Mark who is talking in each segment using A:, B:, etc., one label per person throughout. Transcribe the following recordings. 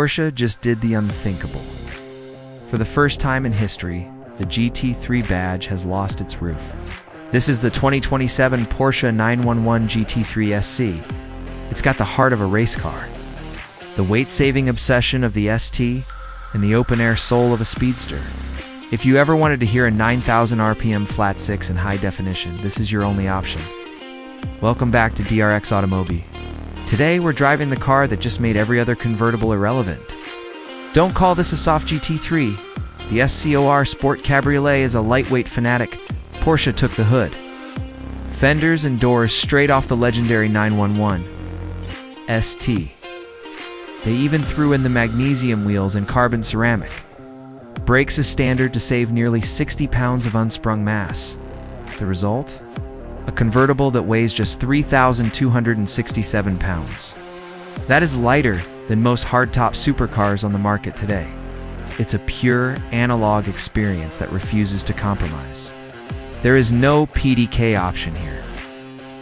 A: Porsche just did the unthinkable. For the first time in history, the GT3 badge has lost its roof. This is the 2027 Porsche 911 GT3 SC. It's got the heart of a race car, the weight-saving obsession of the ST, and the open-air soul of a speedster. If you ever wanted to hear a 9,000 RPM flat six in high definition, this is your only option. Welcome back to DRX AUTO MOBI. Today we're driving the car that just made every other convertible irrelevant. Don't call this a soft GT3. The SCOR Sport Cabriolet is a lightweight fanatic. Porsche took the hood. Fenders and doors straight off the legendary 911 ST. They even threw in the magnesium wheels and carbon ceramic. Brakes as standard to save nearly 60 pounds of unsprung mass. The result? A convertible that weighs just 3,267 pounds. That is lighter than most hardtop supercars on the market today. It's a pure, analog experience that refuses to compromise. There is no PDK option here.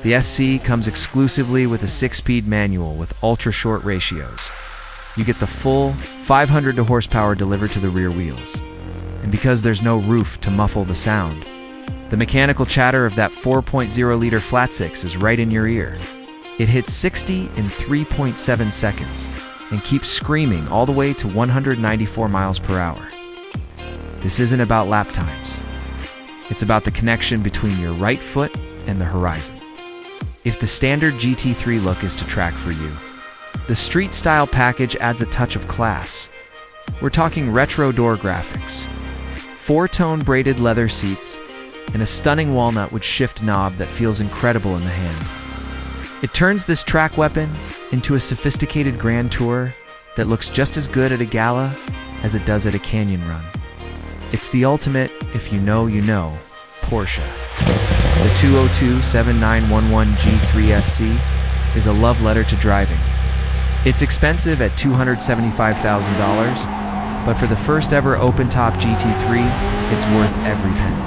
A: The SC comes exclusively with a 6-speed manual with ultra-short ratios. You get the full 500 horsepower delivered to the rear wheels. And because there's no roof to muffle the sound, the mechanical chatter of that 4.0-liter flat six is right in your ear. It hits 60 in 3.7 seconds and keeps screaming all the way to 194 miles per hour. This isn't about lap times. It's about the connection between your right foot and the horizon. If the standard GT3 look is to track for you, the street-style package adds a touch of class. We're talking retro door graphics, 4-tone braided leather seats, and a stunning walnut with shift knob that feels incredible in the hand. It turns this track weapon into a sophisticated grand tour that looks just as good at a gala as it does at a canyon run. It's the ultimate, if you know, Porsche. The 202-7911 G3 SC is a love letter to driving. It's expensive at $275,000, but for the first ever open-top GT3, it's worth every penny.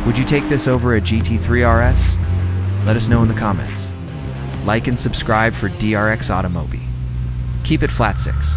A: Would you take this over a GT3 RS? Let us know in the comments. Like and subscribe for DRX AUTO MOBI. Keep it flat six.